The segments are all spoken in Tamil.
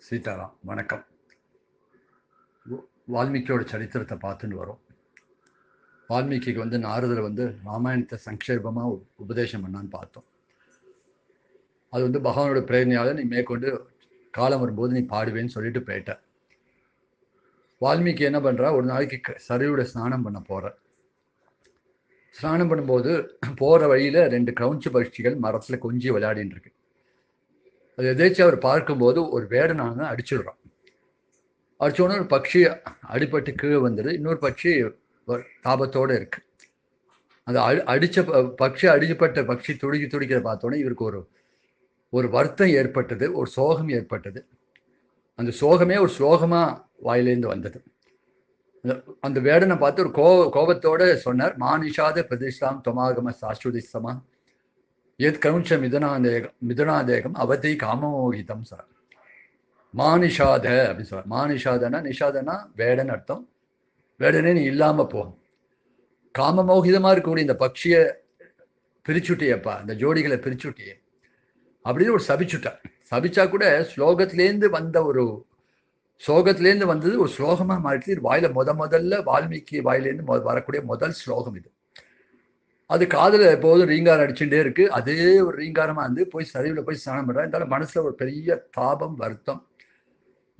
சீதாராம் வணக்கம். வால்மீகியோட சரித்திரத்தை பார்த்துன்னு வரும். வால்மீகிக்கு நாரதர் ராமாயணத்தை சங்கேபமாக உபதேசம் பண்ணான்னு பார்த்தோம். அது பகவானோட பிரேரணையால நீ மேற்கொண்டு காலம் வரும்போது நீ பாடுவேன்னு சொல்லிட்டு போயிட்ட. வால்மீகி என்ன பண்ணுறா, ஒரு நாளைக்கு சரையோட ஸ்நானம் பண்ண போகிற. ஸ்நானம் பண்ணும்போது போகிற வழியில் 2 கிரௌஞ்சு பட்சிகள் மரத்தில் கொஞ்சி விளையாடின்னு இருக்கு. அது எதேச்சும் அவர் பார்க்கும்போது ஒரு வேடனான அடிச்சுடுறான். அடிச்சோடனே ஒரு பட்சி அடிபட்டு கீழே வந்துடுது. இன்னொரு பட்சி தாபத்தோடு இருக்கு. அந்த அடிக்கப்பட்ட பட்சி துடிக்கிற பார்த்தோன்னே இவருக்கு ஒரு வருத்தம் ஏற்பட்டது, ஒரு சோகம் ஏற்பட்டது. அந்த சோகமே ஒரு ஸ்லோகமா வாயிலேருந்து வந்தது. அந்த வேடனை பார்த்து ஒரு கோபத்தோட சொன்னார், மானிஷாத பிரதிஷ்டாம் தொமாகம சாஸ்வதிசமா ஏத் கவுஞ்ச மிதுனாதேகம் அவதி காமமோகிதம் சார். மானிஷாத அப்படின்னு சொல்ற. மானிஷாதனா, நிஷாதனா வேடன் அர்த்தம். வேடனே நீ இல்லாம போகும். காமமோகிதமா இருக்கக்கூடிய இந்த பட்சியை பிரிச்சுட்டியப்பா, இந்த ஜோடிகளை பிரிச்சுட்டியே அப்படின்னு ஒரு சபிச்சுட்டார். சபிச்சா கூட ஸ்லோகத்திலேருந்து வந்தது ஒரு ஸ்லோகமா மாறிட்டு வாயில முதல்ல வால்மீகி வாயிலேருந்து வரக்கூடிய முதல் ஸ்லோகம் இது. அது காதுல எப்போதும் ரீங்காரம் அடிச்சுட்டே இருக்கு. அதே ஒரு ரீங்காரமா போய் சரிவுல போய் ஸ்நானம் பண்றான். இருந்தாலும் மனசுல ஒரு பெரிய தாபம், வருத்தம்.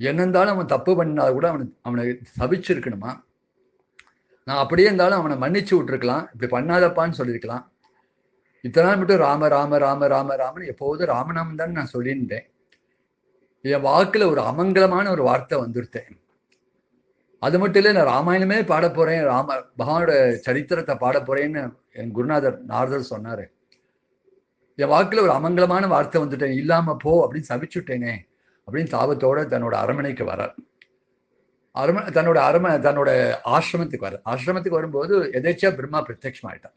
என்ன இருந்தாலும் அவன் தப்பு பண்ணா கூட அவனை சபிச்சிருக்கணுமா? நான் அப்படியே இருந்தாலும் அவனை மன்னிச்சு விட்டுருக்கலாம், இப்படி பண்ணாதப்பான்னு சொல்லியிருக்கலாம். இத்தனை நாள் மட்டும் ராம ராம ராம ராம ராமன் எப்போதும் ராமநாமன் தான் நான் சொல்லியிருந்தேன். என் வாக்குல ஒரு அமங்கலமான ஒரு வார்த்தை வந்துருத்தேன். அது மட்டும் இல்லை, நான் ராமாயணமே பாட போறேன், பகவானோட சரித்திரத்தை பாட போறேன்னு என் குருநாதர் நாரதர் சொன்னாரு. என் வாக்குல ஒரு அமங்கலமான வார்த்தை வந்துட்டேன், இல்லாம போ அப்படின்னு சபிச்சுட்டேனே அப்படின்னு தாபத்தோட தன்னோட அரண்மனைக்கு வரார். தன்னோட ஆசிரமத்துக்கு வர. ஆசிரமத்துக்கு வரும்போது எதேச்சியா பிரம்மா பிரத்யட்சமாயிட்டான்.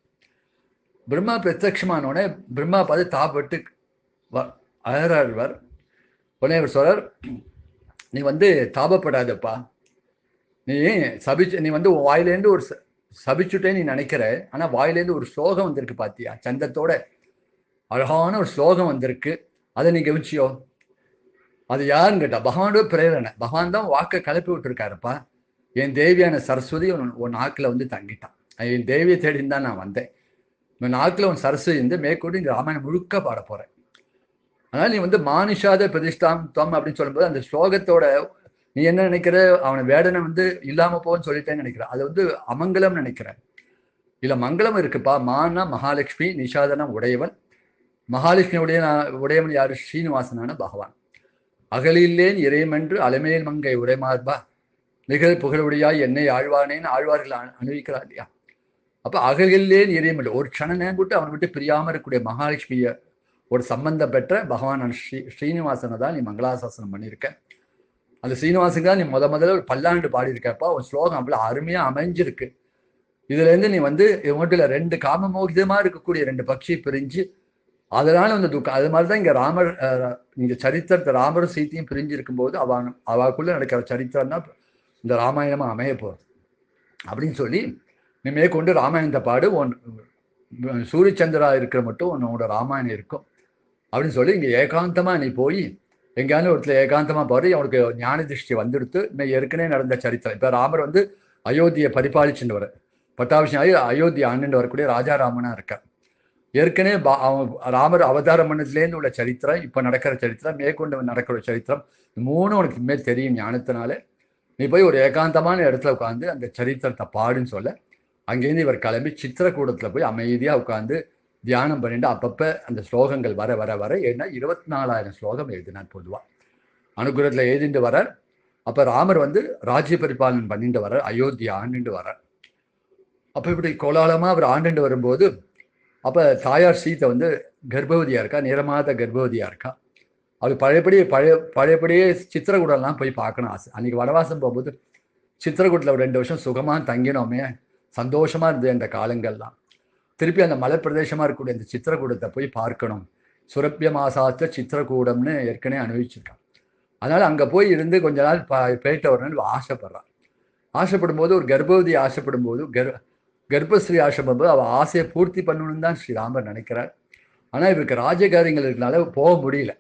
பிரம்மா பிரத்யட்சமானோடனே பிரம்மா பார்த்து தாபட்டு அழறாழ்வார். உடனே அவர் சொல்றார், நீ தாபப்படாதப்பா, நீ உன் வாயிலேருந்து ஒரு சபிச்சுட்டே நீ நினைக்கிற. ஆனா வாயிலேருந்து ஒரு ஸ்லோகம் வந்திருக்கு பாத்தியா, சந்தத்தோட அழகான ஒரு ஸ்லோகம் வந்திருக்கு. அதை நீ கவனிச்சியோ? அது யாருன்னு கேட்டா பகவானோட பிரேரணை. பகவான் தான் வாக்கை கிளப்பி விட்டுருக்காருப்பா. என் தேவியான சரஸ்வதி உன் நாக்குல தங்கிட்டான். என் தேவியை தேடின்னு தான் நான் வந்தேன். உன் நாக்குல உன் சரஸ்வதி மேற்கொண்டு இங்க ராமாயணம் முழுக்க பாட போறேன். அதனால நீ மானிஷாத பிரதிஷ்டாம் துவம் அப்படின்னு சொல்லும்போது அந்த ஸ்லோகத்தோட நீ என்ன நினைக்கிற, அவனை வேடனை இல்லாம போன்னு சொல்லிட்டேன்னு நினைக்கிற. அது அமங்கலம் நினைக்கிற. இல்ல மங்களம் இருக்குப்பா. மானா மகாலட்சுமி, நிஷாதனா உடையவன். மகாலட்சுமி உடையவன் யாரு? ஸ்ரீனிவாசனான பகவான். அகலில்லேன் இறைமென்று அலமேல் மங்கை உடைமார்பா நிகழ் புகழுடையாய் என்னை ஆழ்வானேன்னு ஆழ்வார்கள் அனுபவிக்கிறார் இல்லையா? அப்ப அகலில்லேன் இறைமென்று ஒரு க்ஷண நேரம் விட்டு அவனை விட்டு பிரியாம இருக்கக்கூடிய மகாலட்சுமிய ஒரு சம்பந்தம் பெற்ற பகவான் ஸ்ரீனிவாசனை தான் நீ மங்களாசாசனம் பண்ணியிருக்க. அந்த ஸ்ரீனிவாசனுக்கு தான் நீ முதல்ல ஒரு பல்லாண்டு பாடியிருக்கப்பா. ஒரு ஸ்லோகம் அப்படி அருமையா அமைஞ்சிருக்கு. இதுல இருந்து நீ இவங்கள்ட்ட 2 காமமோகிதமா இருக்கக்கூடிய 2 பட்சி பிரிஞ்சு அதனால துக்கம். அது மாதிரிதான் இங்க ராமர், இங்க சரித்திரத்தை ராமரும் சீத்தையும் பிரிஞ்சு இருக்கும்போது அவளுக்குள்ள நடக்கிற சரித்திரம் தான் இந்த ராமாயணமா அமைய போறது அப்படின்னு சொல்லி நீ மேற்கொண்டு ராமாயணத்தை பாடு. சூரியச்சந்திரா இருக்கிற மட்டும் உன்னோட ராமாயணம் இருக்கும் அப்படின்னு சொல்லி இங்க ஏகாந்தமா நீ போய் எங்கேயாவது ஒருத்தர் ஏகாந்தமா பாரு. அவனுக்கு ஞான திருஷ்டி வந்துடுத்து. ஏற்கனவே நடந்த சரித்திரம். இப்ப ராமர் அயோத்தியை பரிபாலிச்சுட்டு வர பட்டாபிஷேகம் ஆகி அயோத்தி ஆண்டு வரக்கூடிய ராஜாராமனா இருக்கார். ஏற்கனவே ராமர் அவதாரம் பண்ணதுலேருந்து உள்ள சரித்திரம், இப்ப நடக்கிற சரித்திரம், மேற்கொண்டு நடக்கிற சரித்திரம், 3 உனக்கு மேல் தெரியும் ஞானத்தினால. நீ போய் ஒரு ஏகாந்தமான இடத்துல உட்காந்து அந்த சரித்திரத்தை பாடுன்னு சொல்ல அங்கேருந்து இவர் கிளம்பி சித்திரக்கூடத்துல போய் அமைதியா உட்காந்து தியானம் பண்ணிட்டு அப்பப்ப அந்த ஸ்லோகங்கள் வர வர வர ஏன்னா 24,000 ஸ்லோகம் எழுதினார் பொதுவா. அனுகிரகத்துல எழுதிட்டு வரார். அப்ப ராமர் ராஜ்ய பரிபாலனம் பண்ணிட்டு வர்றார், அயோத்தியா ஆண்டுட்டு வர்றார். அப்ப இப்படி கோலாலமா அவர் ஆண்டுட்டு வரும்போது அப்ப தாயார் சீத்தை கர்ப்பவதியா இருக்கா, நிறமாத கர்ப்பவதியா இருக்கா. அது பழையபடியே சித்திரக்கூடம்லாம் போய் பார்க்கணும் ஆசை. அன்னைக்கு வனவாசம் போகும்போது சித்திரக்கூடத்துல ஒரு 2 வருஷம் சுகமா தங்கினோமே, சந்தோஷமா இருந்தது அந்த காலங்கள்லாம். திருப்பி அந்த மலை பிரதேசமா இருக்கக்கூடிய அந்த சித்திரக்கூடத்தை போய் பார்க்கணும். சுரப்பிய மாசாத்த சித்திரக்கூடம்னு ஏற்கனவே அனுபவிச்சிருக்கான். அதனால அங்க போய் இருந்து கொஞ்ச நாள் போயிட்டு வரணும்னு ஆசைப்படுறான். ஆசைப்படும் போது ஒரு கர்ப்பவதி ஆசைப்படும் போது கர்ப்பஸ்ரீ ஆசைப்படும் போது அவ ஆசையை பூர்த்தி பண்ணணும்னு தான் ஸ்ரீராமர் நினைக்கிறார். ஆனா இவருக்கு ராஜகாரியங்கள் இருக்கனால போக முடியல.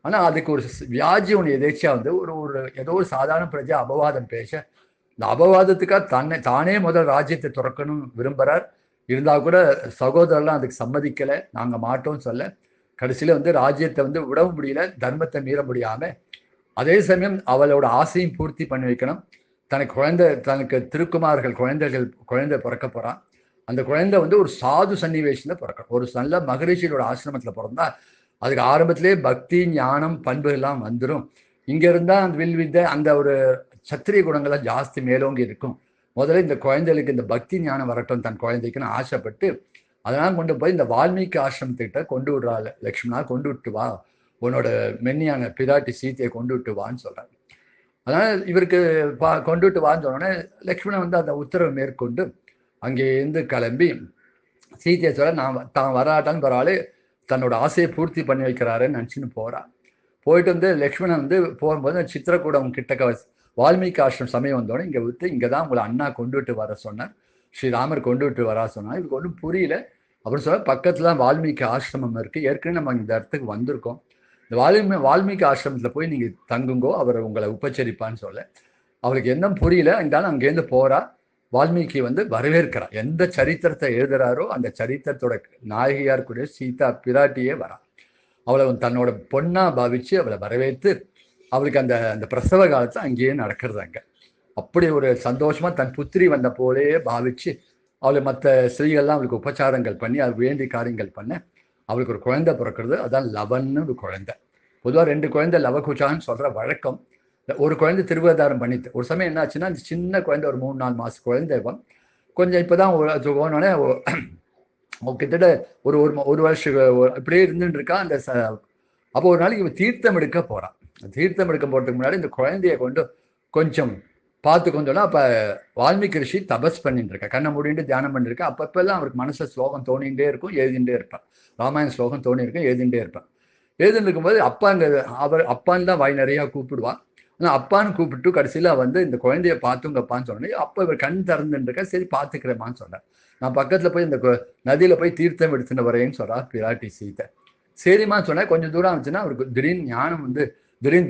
ஆனால் அதுக்கு ஒரு வியாஜி ஒன்று எதேச்சியா வந்து ஒரு ஒரு ஏதோ ஒரு சாதாரண பிரஜை அபவாதம் பேச, இந்த அபவாதத்துக்காக தானே முதல் ராஜ்யத்தை துறக்கணும்னு விரும்புகிறார். இருந்தால் கூட சகோதரர்லாம் அதுக்கு சம்மதிக்கலை, நாங்கள் மாட்டோம்னு சொல்ல கடைசியில் வந்து ராஜ்யத்தை வந்து விடவும் முடியல, தர்மத்தை மீற முடியாமல். அதே சமயம் அவளோட ஆசையும் பூர்த்தி பண்ணி வைக்கணும். தனக்கு திருக்குமார்கள் குழந்தை பிறக்க போகிறான். அந்த குழந்தை வந்து ஒரு சாது சன்னிவேஷத்தில் பிறக்கணும். ஒரு நல்ல மகரிஷியோட ஆசிரமத்தில் பிறந்தா அதுக்கு ஆரம்பத்திலே பக்தி ஞானம் பண்பு எல்லாம் வந்துடும். இங்கே இருந்தால் அந்த வில்வித்தை அந்த ஒரு சத்திரிய குணங்கள்லாம் ஜாஸ்தி மேலோங்கி இருக்கும். முதல்ல இந்த குழந்தைகளுக்கு இந்த பக்தி ஞானம் வரட்டும் தன் குழந்தைக்குன்னு ஆசைப்பட்டு அதெல்லாம் கொண்டு போய் இந்த வால்மீகி ஆசிரமத்துக்கிட்ட கொண்டு விடுறாள். லக்ஷ்மணா கொண்டு விட்டு வா, உன்னோட மென்னியான பிராட்டி சீத்தையை கொண்டு விட்டு வான்னு சொல்கிறாங்க. அதனால் இவருக்கு கொண்டு விட்டு வான்னு சொன்னோடனே லக்ஷ்மணன் வந்து அந்த உத்தரவை மேற்கொண்டு அங்கேருந்து கிளம்பி சீத்தையை சொல்ல தான் வராட்டான்னு பரவாயில்ல தன்னோட ஆசையை பூர்த்தி பண்ணி வைக்கிறாருன்னு நினச்சின்னு போகிறான். போயிட்டு வந்து லக்ஷ்மணன் வந்து போகும்போது சித்திரக்கூடம் கிட்டக்க வால்மீகி ஆசிரம் சமயம் வந்தோடனே இங்கே விட்டு இங்கே தான் உங்களை அண்ணா கொண்டு விட்டு வர சொன்னார், ஸ்ரீராமர் கொண்டு விட்டு வரா சொன்னார். இதுக்கு ஒன்றும் புரியல. அப்படின்னு சொல்ல பக்கத்தில் தான் வால்மீகி ஆசிரமம் இருக்குது, ஏற்கனவே நம்ம இந்த இடத்துக்கு வந்திருக்கோம், இந்த வால்மீகி ஆசிரமத்தில் போய் நீங்கள் தங்குங்கோ, அவர் உங்களை உபச்சரிப்பான்னு சொல்ல அவருக்கு என்ன புரியல. இருந்தாலும் அங்கேருந்து போகிறா. வால்மீகி வந்து வரவேற்கிறார். எந்த சரித்திரத்தை எழுதுறாரோ அந்த சரித்திரத்தோட நாயகியா இருக்கக்கூடிய சீதா பிராட்டியே வரா. அவளை தன்னோட பொண்ணா பாவிச்சு அவளை வரவேற்று அவளுக்கு அந்த அந்த பிரசவ காலத்தை அங்கேயே நடக்கிறது. அங்கே அப்படி ஒரு சந்தோஷமா தன் புத்திரி வந்த போலேயே பாவிச்சு அவளை மற்ற ஸ்திரீகள்லாம் அவளுக்கு உபச்சாரங்கள் பண்ணி அது வேண்டிய காரியங்கள் பண்ண அவளுக்கு ஒரு குழந்தை பிறக்கிறது. அதான் லவன்னு ஒரு குழந்தை. பொதுவாக 2 குழந்தை லவகுச்சான்னு சொல்ற வழக்கம். ஒரு குழந்தை திருவாதாரம் பண்ணிட்டு ஒரு சமயம் என்ன ஆச்சுன்னா அந்த சின்ன குழந்தை ஒரு 3-4 மாச குழந்தை கொஞ்சம் இப்போதான் போனோடனே கிட்டத்தட்ட ஒரு வருஷம் இப்படியே இருந்துட்டு இருக்கா. அந்த அப்போ ஒரு நாளைக்கு இவன் தீர்த்தம் எடுக்க போறான். தீர்த்தம் எடுக்க போறதுக்கு முன்னாடி இந்த குழந்தைய கொண்டு கொஞ்சம் பார்த்து கொஞ்சம்னா அப்போ வால்மீகி ரிஷி தபஸ் பண்ணிட்டு இருக்கா, கண்ணை மூடிட்டு தியானம் பண்ணிருக்கா. அப்பப்பெல்லாம் அவருக்கு மனசு ஸ்லோகம் தோணிகிட்டே இருக்கும், எழுதிட்டே இருப்பான். ராமாயண ஸ்லோகம் தோணி இருக்கும், எழுதிட்டே இருப்பான். எழுதிட்டு இருக்கும்போது அப்பான்னு தான் வாய் நிறையா கூப்பிடுவான். ஆனால் அப்பான்னு கூப்பிட்டு கடைசியில் வந்து இந்த குழந்தைய பார்த்துங்கப்பான்னு சொன்னேன். அப்போ இவர் கண் திறந்துருக்கா. சரி பார்த்துக்கிறேம்மான்னு சொன்னார். நான் பக்கத்தில் போய் இந்த நதியில் போய் தீர்த்தம் எடுத்துன்னு வரேன்னு சொல்றா பிராட்டி சீத்தை. சரிம்மான்னு சொன்னேன். கொஞ்சம் தூரம் ஆச்சுன்னா அவருக்கு திடீர்னு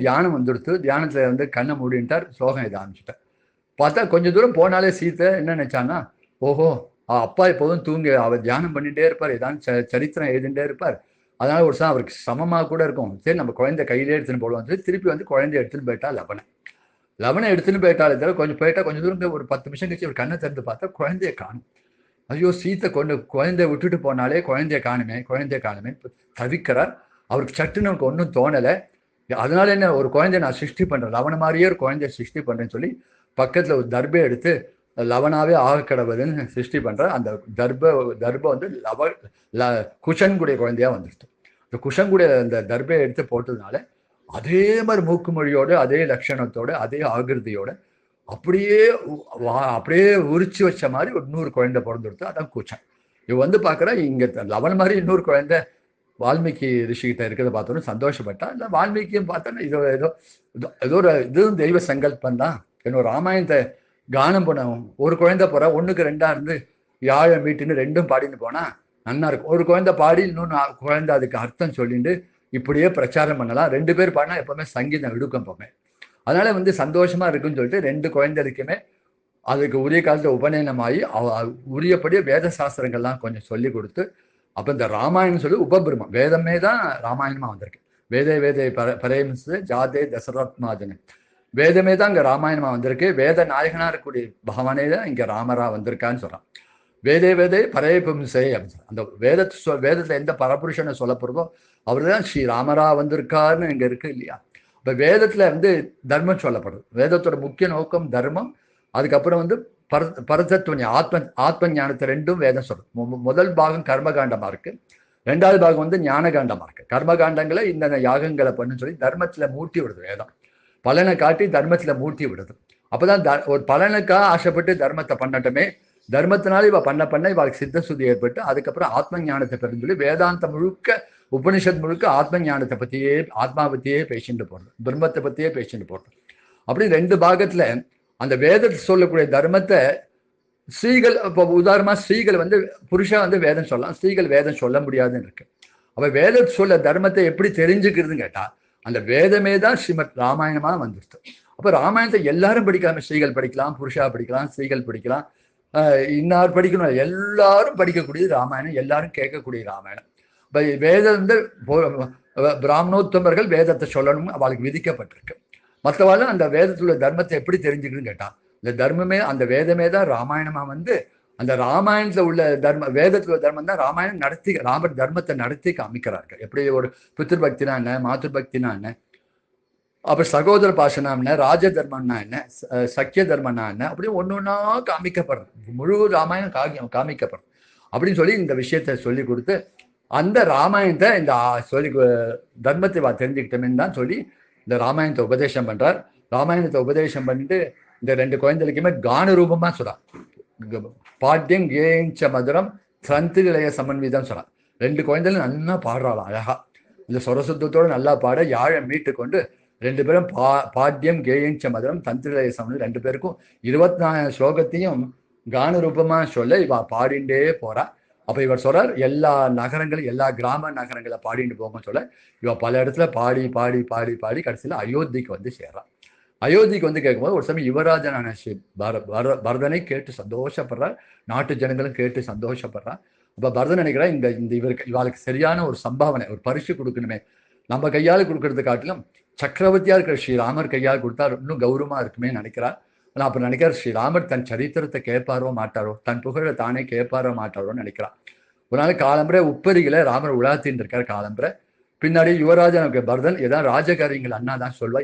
தியானம் வந்துடுத்து. தியானத்தில் வந்து கண்ணை மூடிட்டார், ஸ்லோகம் இதை ஆரம்பிச்சுட்டார். பார்த்தா கொஞ்சம் தூரம் போனாலே சீத்தை என்ன நினைச்சான்னா, ஓஹோ அப்பா எப்போதும் தூங்கி அவர் தியானம் பண்ணிகிட்டே இருப்பார், ஏதாவது சரித்திரம் எழுதிட்டே இருப்பார், அதனால ஒரு சார் அவருக்கு சமமாக கூட இருக்கும். சரி நம்ம குழந்தை கையிலே எடுத்துன்னு போடுவோம். சரி திருப்பி வந்து குழந்தைய எடுத்துன்னு போயிட்டா லவனை எடுத்துன்னு போயிட்டாலே தவிர கொஞ்சம் போயிட்டா கொஞ்சம் தூரம் ஒரு 10 நிமிஷம் கழிச்சு ஒரு கண்ணை திறந்து பார்த்தா குழந்தைய காணும். ஐயோ சீத்தை குழந்தைய விட்டுட்டு போனாலே குழந்தைய காணுமே தவிக்கிறார். அவருக்கு சட்டுன்னு அவருக்கு ஒன்றும் தோணலை. அதனால என்ன, ஒரு குழந்தைய நான் சிருஷ்டி பண்றேன், லவன மாதிரியே ஒரு குழந்தைய சிருஷ்டி பண்றேன்னு சொல்லி பக்கத்துல ஒரு தர்பை எடுத்து லவனாவே ஆகக்கடவுதுன்னு சிருஷ்டி பண்ற. அந்த தர்பை வந்து குஷன்குடைய குழந்தையா வந்துடுது. இந்த குஷன்குடைய அந்த தர்பையை எடுத்து போட்டதுனால அதே மாதிரி மூக்கு மொழியோட அதே லட்சணத்தோட அதே ஆகிருதியோட அப்படியே உரிச்சு வச்ச மாதிரி ஒரு 100 குழந்தை பிறந்துடுத்து. அதான் குஷன். இவ வந்து பாக்குற இங்க லவன் மாதிரி இன்னொரு குழந்தை வால்மீகி ரிஷிகிட்ட இருக்கிறத பார்த்தோன்னு சந்தோஷப்பட்டா. இல்லை வால்மீகியும் பார்த்தோன்னா ஏதோ ஒரு இதுவும் தெய்வ சங்கல்பம் தான். என்னோட ராமாயணத்தை கானம் பண்ண ஒரு குழந்தை போறா, 1க்கு 2 இருந்து யாழ மீட்டுன்னு 2ம் பாடின்னு போனா நன்னா இருக்கும். ஒரு குழந்தை பாடி இன்னொன்று குழந்தை அதுக்கு அர்த்தம் சொல்லிட்டு இப்படியே பிரச்சாரம் பண்ணலாம். 2 பேர் பாடினா எப்பவுமே சங்கீதம் எடுக்கும் போமே. அதனால வந்து சந்தோஷமா இருக்குன்னு சொல்லிட்டு 2 குழந்தைக்குமே அதுக்கு உரிய காலத்தில் உபநயனமாகி உரியபடியே வேத சாஸ்திரங்கள்லாம் கொஞ்சம் சொல்லி கொடுத்து அப்போ இந்த ராமாயணம் சொல்லி உபபிரமம் வேதமே தான் ராமாயணமா வந்திருக்கு. வேதே பரேம்சு ஜாதே தசரத்மாஜனு வேதமே தான் இங்கே ராமாயணமா வந்திருக்கு. வேத நாயகனா இருக்கக்கூடிய பகவானே தான் இங்கே ராமரா வந்திருக்கான்னு சொல்றான். வேதே பரேபும்சே அப்படின்னு அந்த வேதத்துல எந்த பரபுருஷனை சொல்ல போறதோ அவர் தான் ஸ்ரீ ராமரா வந்திருக்காருன்னு இங்க இருக்கு இல்லையா. இப்போ வேதத்துல வந்து தர்மம் சொல்லப்படுது. வேதத்தோட முக்கிய நோக்கம் தர்மம். அதுக்கப்புறம் வந்து பரதத்துவ ஆத்ம ஞானத்தை 2ம் வேதம் சொல்றது. முதல் பாகம் கர்மகாண்டமா இருக்கு, 2வது பாகம் வந்து ஞானகாண்டமா இருக்கு. கர்மகாண்டங்களை இந்த யாகங்களை பண்ணு சொல்லி தர்மத்துல மூட்டி விடுது வேதம். பலனை காட்டி தர்மத்துல மூட்டி விடுது. அப்பதான் ஒரு பலனுக்காக ஆசைப்பட்டு தர்மத்தை பண்ணட்டுமே, தர்மத்தினால இவ பண்ண இவளுக்கு சித்த சுத்தி ஏற்பட்டு அதுக்கப்புறம் ஆத்ம ஞானத்தை பெறும் சொல்லி வேதாந்தம் முழுக்க உபனிஷத் முழுக்க ஆத்ம ஞானத்தை பத்தியே ஆத்மா பத்தியே பேசிட்டு போறது, பிரம்மத்தை பத்தியே பேசிட்டு போறது. அப்படி 2 பாகத்துல அந்த வேதத்தை சொல்லக்கூடிய தர்மத்தை ஸ்ரீகள், இப்போ உதாரணமா ஸ்ரீகள் வந்து புருஷா வந்து வேதம் சொல்லலாம், ஸ்ரீகள் வேதம் சொல்ல முடியாதுன்னு இருக்கு. அப்ப வேதத்தை சொல்ல தர்மத்தை எப்படி தெரிஞ்சுக்கிறதுன்னு கேட்டா அந்த வேதமே தான் ஸ்ரீமத் ராமாயணமா வந்துருச்சு. அப்ப ராமாயணத்தை எல்லாரும் படிக்காம, ஸ்ரீகள் படிக்கலாம், புருஷா படிக்கலாம், ஸ்ரீகள் படிக்கலாம், இன்னார் படிக்கணும், எல்லாரும் படிக்கக்கூடியது ராமாயணம், எல்லாரும் கேட்கக்கூடிய ராமாயணம். இப்ப வேதம் வந்து பிராமணோத்தமர்கள் வேதத்தை சொல்லணும் அவளுக்கு விதிக்கப்பட்டிருக்கு. மற்றவாளும் அந்த வேதத்துல தர்மத்தை எப்படி தெரிஞ்சுக்கணும்னு கேட்டான். இந்த தர்மமே, அந்த வேதமே தான் ராமாயணமா வந்து, அந்த ராமாயணத்துல உள்ள தர்ம, வேதத்துல உள்ள தர்மம் தான் ராமாயணம் நடத்தி, ராமர் தர்மத்தை நடத்தி காமிக்கிறார்கள். எப்படி ஒரு பித்ரு பக்தினா என்ன, மாத்ரு பக்தினா என்ன, அப்ப சகோதர பாஷனா என்ன, ராஜ தர்மம்னா என்ன, சக்கிய தர்மம்னா என்ன, அப்படி ஒன்னொன்னா காமிக்கப்படுறது. முழு ராமாயணம் காமிக்கப்படுறது அப்படின்னு சொல்லி இந்த விஷயத்த சொல்லி கொடுத்து, அந்த ராமாயணத்தை இந்த சொல்லி தர்மத்தை தெரிஞ்சுக்கிட்டோம்னு தான் சொல்லி இந்த ராமாயணத்தை உபதேசம் பண்றார். ராமாயணத்தை உபதேசம் பண்ணிட்டு இந்த 2 குழந்தைகளுக்குமே கான ரூபமா சொல்றார். பாட்டியம் கேஞ்ச மதுரம் சந்திலைய சமன்விதம் சொல்றார். 2 குழந்தைகளும் நல்லா பாடுறாளாம் அழகா. இந்த சொரசுத்தத்தோடு நல்லா பாட யாழை மீட்டு கொண்டு 2 பேரும் பாட்டியம் கேயஞ்ச மதுரம் தந்திரிலய சமன்வி 2 பேருக்கும் 24 ஸ்லோகத்தையும் கான ரூபமா சொல்ல இவ பாடிண்டே போறா. அப்ப இவர் சொல்றார், எல்லா நகரங்களும், எல்லா கிராம நகரங்களை பாடிட்டு போங்கன்னு சொல்ல இவ பல இடத்துல பாடி பாடி பாடி பாடி கடைசியில அயோத்திக்கு வந்து சேர்றான். அயோத்திக்கு வந்து கேட்கும்போது ஒரு சமயம் யுவராஜனான பரதனை கேட்டு சந்தோஷப்படுறார். நாட்டு ஜனங்களும் கேட்டு சந்தோஷப்படுறார். அப்ப பரதன் நினைக்கிறா, இந்த இவளுக்கு சரியான ஒரு சம்பாவனை, ஒரு பரிசு கொடுக்கணுமே, நம்ம கையால் கொடுக்கறது காட்டிலும் சக்கரவர்த்தியா இருக்கிற ஸ்ரீராமர் கையால் கொடுத்தா இன்னும் கௌரவமா இருக்குமே நினைக்கிறார். ஆனால் அப்ப நினைக்கிறார், ஸ்ரீராமர் தன் சரித்திரத்தை கேட்பாரோ மாட்டாரோ, தன் புகழை தானே கேட்பாரோ மாட்டாரோன்னு நினைக்கிறார். ஒரு நாள் காலம்பரை உப்பரிகளை ராமர் உலாத்தின்னு இருக்கார். காலம்பரை பின்னாடி யுவராஜனுக்கு பரதன் ஏதாவது ராஜகாரியங்கள் அண்ணா தான் சொல்வா,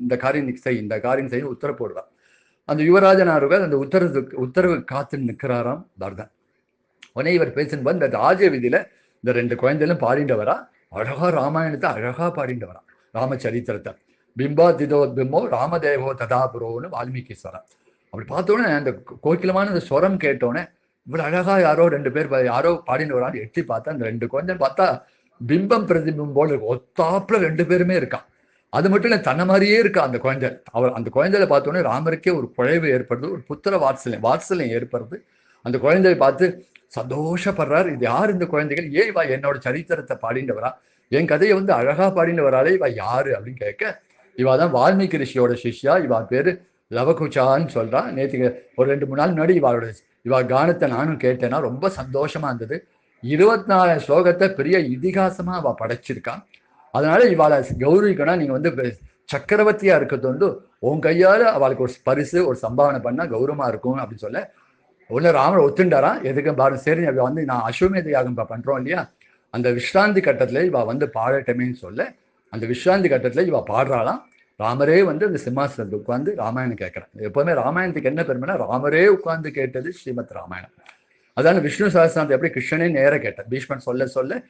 இந்த காரியம் செய், இந்த காரியம் செய்ய உத்தரவு போடுவார். அந்த யுவராஜனார்கள் அந்த உத்தரவு காத்து நிற்கிறாராம் பரதன். உடனே இவர் பேசும்போது இந்த ராஜ விதியில இந்த 2 குழந்தைகளும் பாடிட்டு வரா. அழகா ராமாயணத்தை அழகா பாடிட்டு வரா, ராமச்சரித்திரத்தை. பிம்பா திதோ பிம்போ ராமதேவோ ததாபுரோன்னு வால்மீகி ஸ்வரம். அப்படி பார்த்தோன்னே அந்த கோக்கிலமான அந்த ஸ்வரம் கேட்டோன்னே இவ்வளவு அழகா யாரோ 2 பேர் யாரோ பாடிட்டு வரான்னு எட்டி பார்த்தா அந்த 2 குழந்தை பார்த்தா பிம்பம் பிரதிபிம்பம் போல இருக்கு. ஒத்தாப்புல 2 பேருமே இருக்கான். அது மட்டும் இல்லை, தன்னை மாதிரியே இருக்கா அந்த குழந்தை. அவர் அந்த குழந்தைய பார்த்தோன்னே ராமருக்கே ஒரு குழைவு ஏற்படுது, ஒரு புத்திர வாத்சல்யம் ஏற்படுது. அந்த குழந்தையை பார்த்து சந்தோஷப்படுறார். இது யார் இந்த குழந்தைகள், ஏன் இவா என்னோட சரித்திரத்தை பாடிட்டு வரா, என் கதையை வந்து அழகா பாடிட்டு வராளே, இவா யாரு அப்படின்னு கேட்க, இவா தான் வால்மீகி ரிஷியோட சிஷ்யா, இவா பேரு லவகுச்சான்னு சொல்றா. நேற்றுக்கு ஒரு 2-3 நாள் முன்னாடி இவா கானத்தை நானும் கேட்டேன்னா ரொம்ப சந்தோஷமா இருந்தது. 24 ஸ்லோகத்தை பெரிய இதிகாசமா அவ படைச்சிருக்கான். அதனால இவாளை கௌரவிக்கணும், நீங்க வந்து சக்கரவர்த்தியா இருக்கிறது வந்து உன் கையால அவளுக்கு ஒரு பரிசு, ஒரு சம்பாவனை பண்ணா கௌரவமா இருக்கும் அப்படின்னு சொல்ல உடனே ராமர் ஒத்துண்டாரா. எதுக்கு பாரு, சரி வந்து நான் அஸ்வமேத யாகம் பண்றோம் இல்லையா, அந்த விஸ்ராந்தி கட்டத்துல இவ வந்து பாடட்டமேன்னு சொல்ல அந்த விஸ்ராந்தி கட்டத்துல இவ பாடுறாளாம். ராமரே வந்து அந்த சிம்மாசனத்தை உட்கார்ந்து ராமாயணம் கேட்கிறான். எப்பவுமே ராமாயணத்துக்கு என்ன பெருமைனா, ராமரே உட்கார்ந்து கேட்டது ஸ்ரீமத் ராமாயணம். அதான விஷ்ணு சஹஸ்ரநாமத்தை எப்படி கிருஷ்ணனே நேர கேட்டார். பீஷ்மன் சொல்ல சொல்ல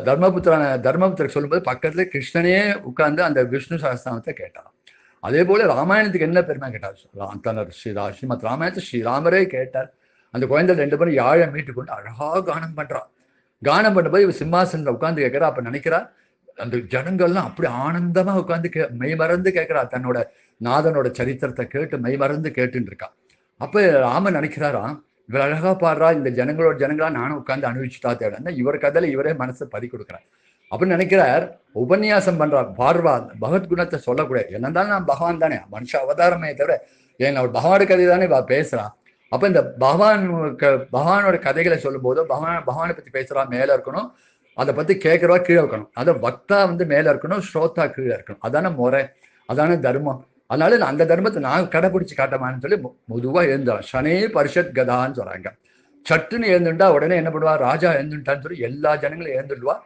தர்மபுத்திரர் சொல்லும்போது பக்கத்துல கிருஷ்ணனே உட்கார்ந்து அந்த விஷ்ணு சஹஸ்ரநாமத்தை கேட்டார். அதே போல ராமாயணத்துக்கு என்ன பெருமை கேட்டார், ஸ்ரீமத் ராமாயணத்தை ஸ்ரீராமரே கேட்டார். அந்த குழந்தை 2 பேரும் யாழை மீட்டு கொண்டு அழகா கானம் பண்றான். கானம் பண்ணும்போது இவ சிம்மாசனத்தை உட்கார்ந்து கேட்கிறா. அப்ப நினைக்கிறா, அந்த ஜனங்கள்லாம் அப்படி ஆனந்தமா உட்கார்ந்து மெய் மறந்து கேட்கிறா. தன்னோட நாதனோட சரித்திரத்தை கேட்டு மெய் மறந்து கேட்டுன்னு இருக்கா. அப்ப ராமன் நினைக்கிறாராம், இவர் அழகா பாடுறா, இந்த ஜனங்களா நானும் உட்கார்ந்து அனுபவிச்சுட்டா தேவை, இவர் கதையில இவரே மனசை பறி கொடுக்குறார் அப்படின்னு நினைக்கிறார். உபன்யாசம் பண்றார், பாடுவா, பகவத்குணத்தை சொல்லக்கூடாது. என்னந்தாலும் நான் பகவான் தானே, மனுஷ அவதாரமே தவிர ஏன் அவர் பகவானோட கதை தானே பேசுறான். அப்ப இந்த பகவானோட கதைகளை சொல்லும் போதோ பகவானை பத்தி பேசுறா மேல இருக்கணும், அதை பத்தி கேட்கிறவா கீழே இருக்கணும். அதை பக்தா வந்து மேல இருக்கணும், ஸ்ரோதா கீழே இருக்கணும். அதான முறை, அதான தர்மம். அதனால அந்த தர்மத்தை நான் கடைபிடிச்சு காட்டமான்னு சொல்லி பொதுவா எழுந்துறான். சனே பரிஷத் கதான்னு சொல்றாங்க. சட்டுன்னு எழுந்துட்டா உடனே என்ன பண்ணுவா, ராஜா எழுந்துட்டான்னு சொல்லி எல்லா ஜனங்களும் எழுந்துடுவா.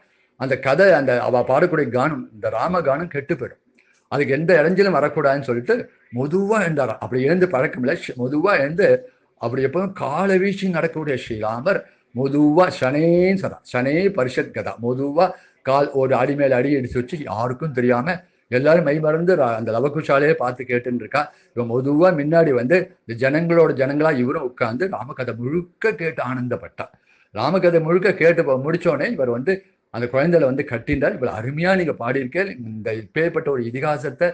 அந்த கதை, அந்த அவ பாடக்கூடிய கானம், இந்த ராம கானம் கெட்டு போயிடும். அதுக்கு எந்த இடைஞ்சலும் வரக்கூடாதுன்னு சொல்லிட்டு மெதுவா எழுந்தாராம். அப்படி எழுந்து பழக்கம் இல்லை, மெதுவா எழுந்து அப்படி எப்பவும் காலை வீழ்ச்சி நடக்கக்கூடிய ஸ்ரீராமர் மெதுவா சனேன்னு சொல்றான். சனே பரிஷத் கதா, மெதுவா கால் ஒரு அடி மேல அடி எடுத்து வச்சு யாருக்கும் தெரியாம எல்லாரும் மெய் மறந்து அந்த லவகுஷாலையே பார்த்து கேட்டுன்னு இருக்கா. இவன் மெதுவா முன்னாடி வந்து இந்த ஜனங்களா இவரும் உட்கார்ந்து ராமகதை முழுக்க கேட்டு ஆனந்தப்பட்டா. ராமகதை முழுக்க கேட்டு முடிச்சோடனே இவர் வந்து அந்த குழந்தையில வந்து கட்டின்றார். இவ்வளவு அருமையா நீங்க பாடியிருக்கேன், இந்த இப்பேற்பட்ட ஒரு இதிகாசத்தை,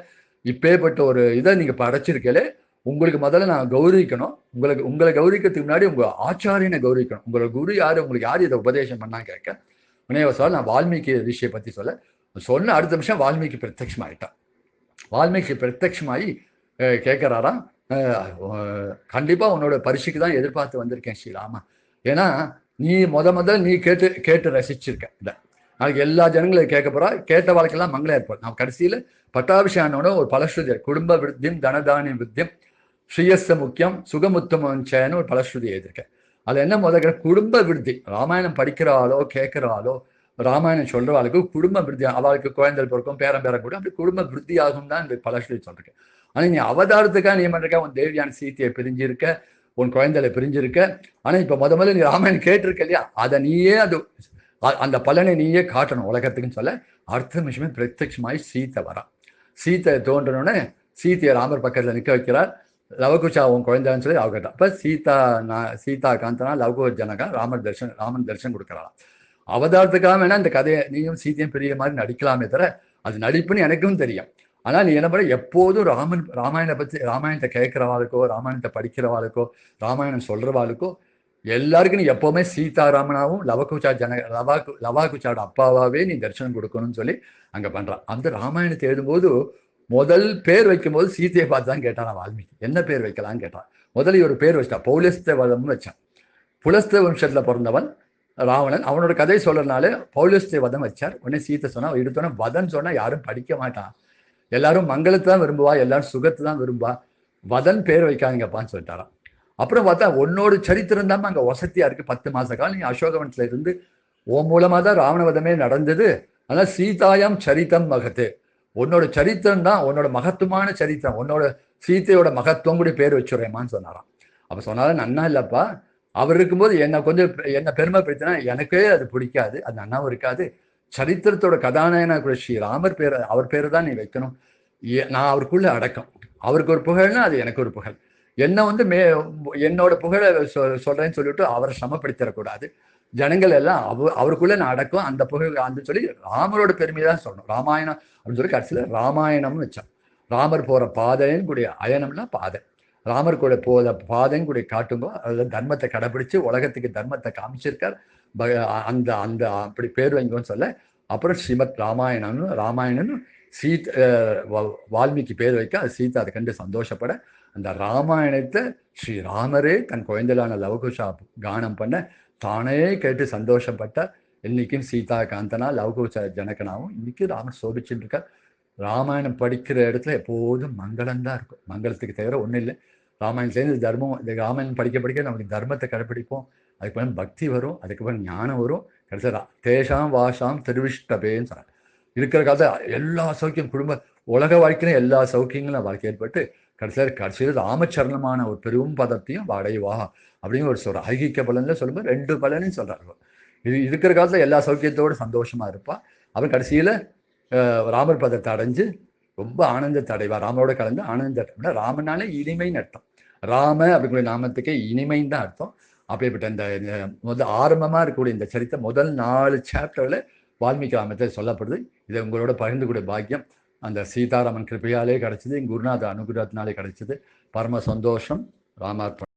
இப்பேற்பட்ட ஒரு இதை நீங்க படைச்சிருக்கே, உங்களுக்கு முதல்ல நான் கௌரவிக்கணும். உங்களை கௌரிக்கிறதுக்கு முன்னாடி உங்க ஆச்சாரியனை கௌரவிக்கணும். உங்களோட குரு யாரு, உங்களுக்கு யார் இதை உபதேசம் பண்ணா கேட்க, வினயவசால் நான் வால்மீகி ரிஷியை பத்தி சொல்ல, சொன்ன அடுத்த நிமிஷம் வால்மீகி பிரத்யட்சமாயிட்டான். வால்மீகி பிரத்யட்சமாயி கேட்குறாராம், கண்டிப்பாக உன்னோட பரிசுக்கு தான் எதிர்பார்த்து வந்திருக்கேன் ஸ்ரீராமா. ஏன்னா நீ முதல்ல நீ கேட்டு கேட்டு ரசிச்சிருக்க. இல்லை நாளைக்கு எல்லா ஜனங்களும் கேட்க போறா, கேட்ட வாழ்க்கையெல்லாம் மங்களம் ஏற்படும். நான் கடைசியில் பட்டாபிஷேகனோட ஒரு பலஸ்ருதி குடும்ப விருத்தியம் தனதானிய விருத்தியம் ஸ்ரீயஸ்த முக்கியம் சுகமுத்தமன்னு ஒரு பலஸ்ருதி எழுதியிருக்கேன். அது என்ன முதல்ல குடும்ப விருத்தி. ராமாயணம் படிக்கிறாளோ கேட்கிறாளோ ராமாயணம் சொல்றவாளுக்கு குடும்ப விருத்தி, அவளுக்கு குழந்தை பிறக்கும் பேரம் பேரம் கூட அப்படி குடும்ப விருத்தி ஆகும் தான் இந்த பலஸ்ருதி சொல்றேன். ஆனால் நீ அவதாரத்துக்காக நீ பண்ணிருக்க, உன் தேவியான சீத்தையை பிரிஞ்சிருக்க, உன் குழந்தைகளை பிரிஞ்சிருக்க. ஆனால் இப்போ முதல்ல நீ ராமாயணம் கேட்டிருக்க இல்லையா, அதை நீயே அந்த பலனை நீயே காட்டணும் உலகத்துக்குன்னு சொல்ல அடுத்த நிமிஷமே பிரத்யட்சமாய் சீத்தை வரா. சீத்தை தோன்றனோடனே சீத்தையை ராமர் பக்கத்தில் நிற்க வைக்கிறார். லவகுஷா உன் குழந்தைன்னு சொல்லி அவ கேட்டா. அப்போ சீதா காந்தனா லவகு ஜனகா ராமன் தரிசனம் கொடுக்குறாளாம். அவதாரத்துக்காக வேணா இந்த கதையை நீயும் சீத்தையும் பெரிய மாதிரி நடிக்கலாமே தவிர அது நடிப்புன்னு எனக்கும் தெரியும். ஆனால் நீ என்ன பண்ண, எப்போதும் ராமாயணத்தை கேட்கிறவாளுக்கோ ராமாயணத்தை படிக்கிறவாளுக்கோ ராமாயணம் சொல்றவாளுக்கோ எல்லாருக்கும் நீ எப்பவுமே சீதாராமனாவும் லவாகுச்சாவோட அப்பாவாவே நீ தரிசனம் கொடுக்கணும்னு சொல்லி அங்க பண்றான். அந்த ராமாயணத்தை எழுதும்போது முதல் பேர் வைக்கும்போது சீத்தையை பார்த்து தான் கேட்டான் வால்மீகி. என்ன பேர் வைக்கலான்னு கேட்டான். முதல்ல ஒரு பேர் வச்சான், பௌலஸ்த வதம்னு வச்சான். புலஸ்த வம்சத்துல பிறந்தவன் ராவணன். அவனோட கதை சொல்றதுனால பௌலஸ்த வதம் வச்சார். உடனே சீத்தை சொன்னா, எடுத்தோன்னே வதம் சொன்னா யாரும் படிக்க மாட்டான், எல்லாரும் மங்களத்தை தான் விரும்புவா, எல்லாரும் சுகத்தை தான் விரும்புவா, வதன் பேர் வைக்காதீங்கப்பான்னு சொல்லிட்டாராம். அப்புறம் பார்த்தா உன்னோட சரித்திரம் தான் அங்கே வசதியா இருக்கு. 10 மாச காலம் நீ அசோகவனத்துல இருந்து உன் மூலமா தான் ராவணவதமே நடந்தது. அதனால சீதாயாம் சரித்தம் மகத்து, உன்னோட சரித்திரம் தான் உன்னோட மகத்துவமான சரித்திரம், உன்னோட சீத்தையோட மகத்துவம் கூட பேர் வச்சுடுறேம்மான்னு சொன்னாராம். அப்ப சொன்னாலும் நன்னா இல்லப்பா, அவர் இருக்கும்போது என்ன பெருமைப்படுத்தினா எனக்கே அது பிடிக்காது, அது நன்னாவும் இருக்காது. சரித்திரத்தோட கதாநாயகனா கூட ஸ்ரீராமர் பேர், அவர் பேரை தான் நீ வைக்கணும். நான் அவருக்குள்ள அடக்கம், அவருக்கு ஒரு புகழ்னா அது எனக்கு ஒரு புகழ். என்னை என்னோட புகழை சொல்றேன்னு சொல்லிட்டு அவரை சமப்படுத்திடக்கூடாது. ஜனங்கள் எல்லாம் அவருக்குள்ள நான் அடக்கம், அந்த புகழ் அந்த சொல்லி ராமரோட பெருமையை தான் சொல்லணும். ராமாயணம் அப்படின்னு சொல்லி கடைசியில் ராமாயணம்னு வச்சான். ராமர் போற பாதைன்னு கூடிய அயனம்னா பாதை, ராமர் கூட போத பாதைன்னு கூடிய காட்டுங்கோ. அதில் தர்மத்தை கடைபிடிச்சு உலகத்துக்கு தர்மத்தை காமிச்சிருக்கார். அந்த அந்த அப்படி பேர் வைங்கன்னு சொல்ல அப்புறம் ஸ்ரீமத் ராமாயணம்னு வால்மீகி பேர் வைக்க அது சீதா அதை கண்டு சந்தோஷப்பட அந்த ராமாயணத்தை ஸ்ரீராமரே தன் குழந்தையிலான லவகுஷா கானம் பண்ண தானே கேட்டு சந்தோஷப்பட்ட இன்னைக்கும் சீதா காந்தனா லவகுஷ ஜனகனாவும் இன்னைக்கு ராமர் சோபிச்சுட்டு இருக்கார். ராமாயணம் படிக்கிற இடத்துல எப்போதும் மங்களம் தான் இருக்கும், மங்களத்துக்கு தவிர ஒன்றும் இல்லை. ராமாயணத்துலேருந்து தர்மம், இந்த ராமாயணம் படிக்க நமக்கு தர்மத்தை கடைப்பிடிப்போம், அதுக்கப்புறம் பக்தி வரும், அதுக்கப்புறம் ஞானம் வரும். கடைசியா தேஷாம் வாஷாம் திருவிஷ்டபேன்னு சொன்னார். இருக்கிற காலத்தில் எல்லா சௌக்கியம் குடும்ப உலக வாழ்க்கையிலும் எல்லா சௌக்கியங்களும் வாழ்க்கை ஏற்பட்டு கடைசியில் ராமச்சரணமான ஒரு பெரும் பதத்தையும் அடைவா அப்படின்னு ஒரு ஐகிக்க பலன்ல சொல்லும்போது 2 பலனையும் சொல்றாரு. இது இருக்கிற காலத்துல எல்லா சௌக்கியத்தோடு சந்தோஷமா இருப்பா. அவர் கடைசியில ராமர் பதத்தை அடைஞ்சு ரொம்ப ஆனந்தத்தை அடைவா. ராமரோட கலந்து ஆனந்த, ராமனாலே இனிமைன்னு அர்த்தம். ராம அப்படிங்கிற நாமத்துக்கே இனிமைன்னு தான் அர்த்தம். அப்படிப்பட்ட இந்த ஆரம்பமா இருக்கக்கூடிய இந்த சரித்திரம் முதல் 4 சாப்டர்ல வால்மீகி ராமத்தை சொல்லப்படுது. இதை உங்களோட பகிர்ந்து கூடிய பாக்கியம் அந்த சீதாராமன் கிருப்பையாலே கிடைச்சது, குருநாத அனுகிரகத்தினாலே கிடைச்சது. பரம சந்தோஷம். ராமார்ப்பணம்.